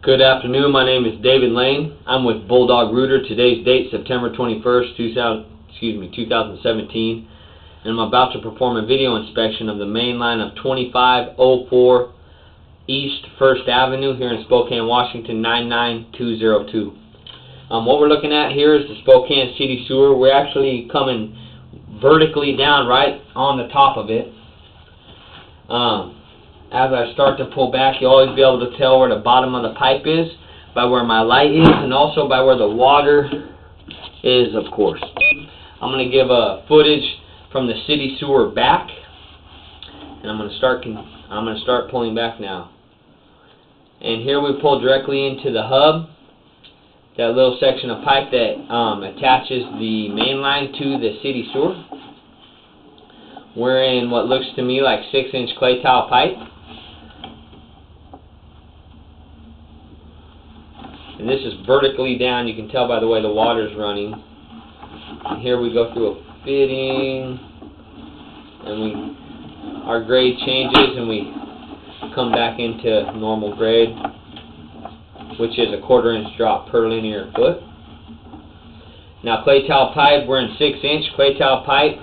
Good afternoon, my name is David Lane. I'm with Bulldog Rooter. Today's date, September 21st, 2017, and I'm about to perform a video inspection of the main line of 2504 East 1st Avenue here in Spokane, Washington, 99202. What we're looking at here is the Spokane City Sewer. We're actually coming vertically down right on the top of it. As I start to pull back, you'll always be able to tell where the bottom of the pipe is by where my light is, and also by where the water is, of course. I'm going to give a footage from the city sewer back, and I'm going to start pulling back now. And here we pull directly into the hub, that little section of pipe that attaches the main line to the city sewer. We're in what looks to me like 6-inch clay tile pipe. And this is vertically down. You can tell by the way the water's running. And here we go through a fitting, and our grade changes, and we come back into normal grade, which is a 1/4 inch drop per linear foot. Now, clay tile pipe, we're in 6-inch clay tile pipe.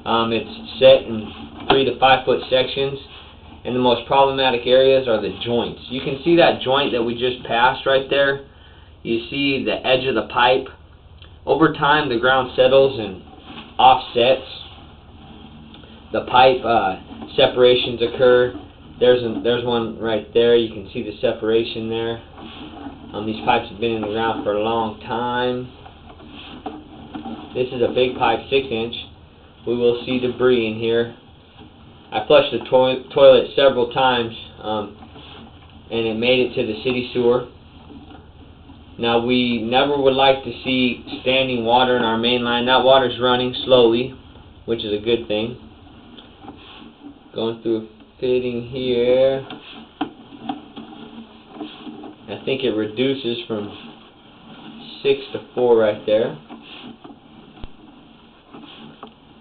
It's set in 3 to 5 foot sections, and the most problematic areas are the joints. You can see that joint that we just passed right there. You see the edge of the pipe. Over time, the ground settles and offsets. The pipe separations occur. There's one right there. You can see the separation there. These pipes have been in the ground for a long time. This is a big pipe, 6-inch. We will see debris in here. I flushed the toilet several times, and it made it to the city sewer. Now, we never would like to see standing water in our main line. That water's running slowly, which is a good thing. Going through a fitting here. I think it reduces from 6 to 4 right there.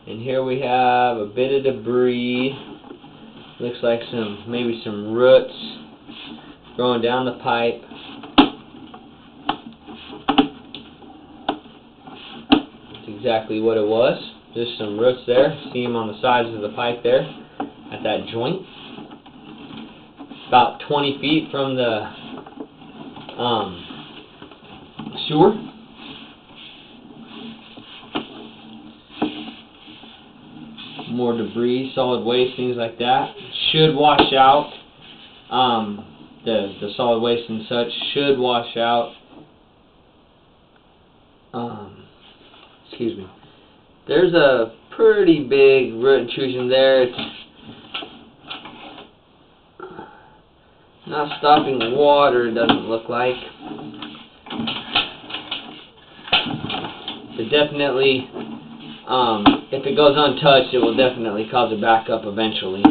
And here we have a bit of debris. Looks like maybe some roots growing down the pipe. That's exactly what it was. Just some roots there. See them on the sides of the pipe there at that joint. About 20 feet from the sewer. More debris, solid waste, things like that. Should wash out. The solid waste and such should wash out. Excuse me. There's a pretty big root intrusion there. It's not stopping water, it doesn't look like. But definitely, if it goes untouched, it will definitely cause a backup eventually.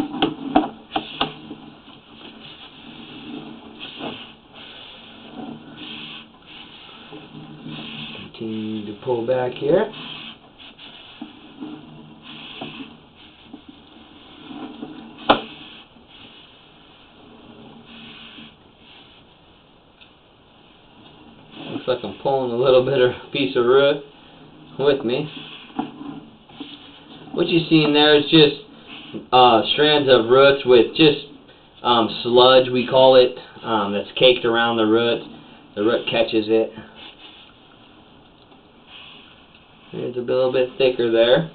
Continue to pull back here. Looks like I'm pulling a little bit of piece of root with me. What you see in there is just strands of roots with just sludge, we call it, that's caked around the root. The root catches it. It's a little bit thicker there.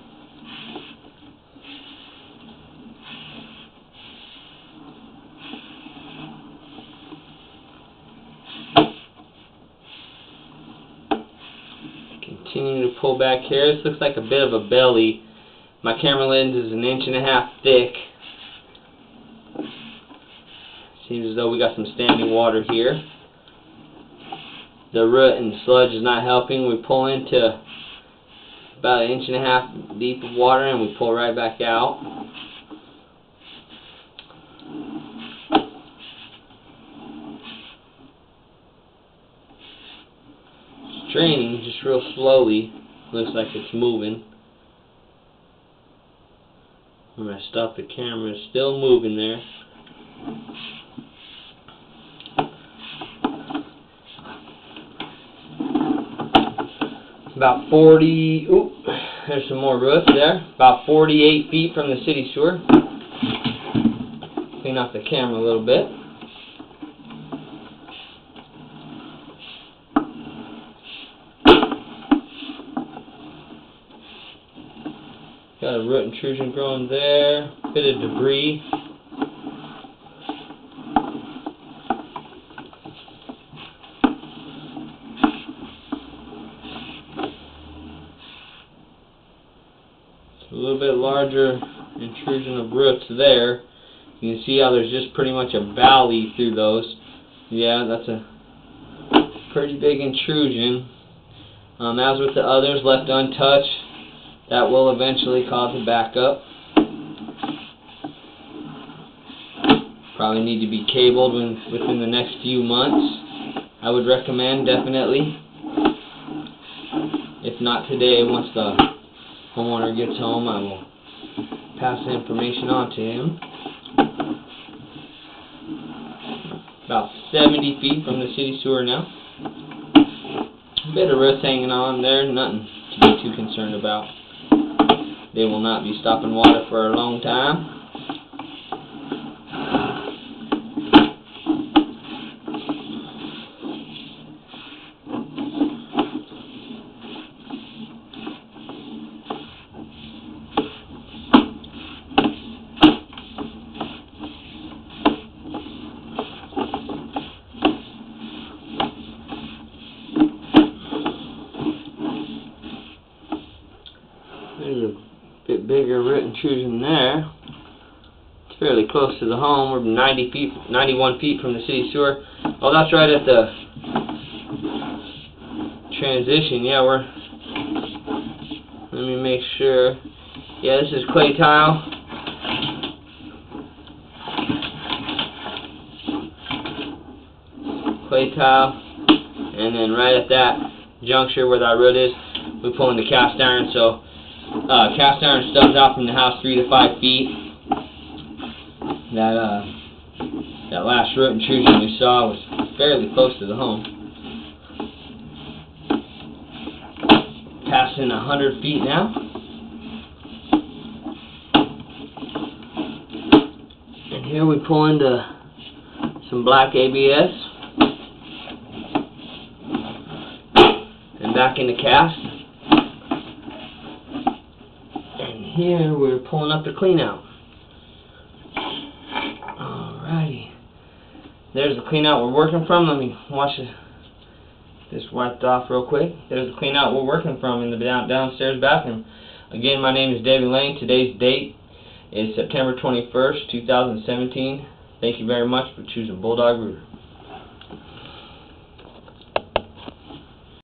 Continue to pull back here. This looks like a bit of a belly. My camera lens is 1.5 inches thick. Seems as though we got some standing water here. The root and sludge is not helping. We pull into about 1.5 inches deep of water, and we pull right back out. It's draining just real slowly. Looks like it's moving. When I stop the camera, it's still moving there. About 40, oop, there's some more roots there. About 48 feet from the city sewer. Clean off the camera a little bit. Got a root intrusion growing there. Bit of debris. A little bit larger intrusion of roots there. You can see how there's just pretty much a valley through those. Yeah, that's a pretty big intrusion. As with the others left untouched, that will eventually cause a backup. Probably need to be cabled within the next few months. I would recommend, definitely. If not today, once the homeowner gets home, I will pass the information on to him. About 70 feet from the city sewer now. A bit of roots hanging on there, nothing to be too concerned about. They will not be stopping water for a long time. There's a bit bigger root intrusion there. It's fairly close to the home. We're 91 feet from the city sewer. Oh, that's right at the transition. Yeah, let me make sure. Yeah, this is clay tile. Clay tile. And then right at that juncture where that root is, we pull in the cast iron. So cast iron stubs out from the house 3 to 5 feet. That last root intrusion we saw was fairly close to the home. Passing 100 feet now. And here we pull into some black ABS. And back into cast. Here we're pulling up the clean out. Alrighty. There's the clean out we're working from. Let me wash this wiped off real quick. There's the clean out we're working from in the downstairs bathroom. Again, my name is David Lane. Today's date is September 21st, 2017. Thank you very much for choosing Bulldog Rooter.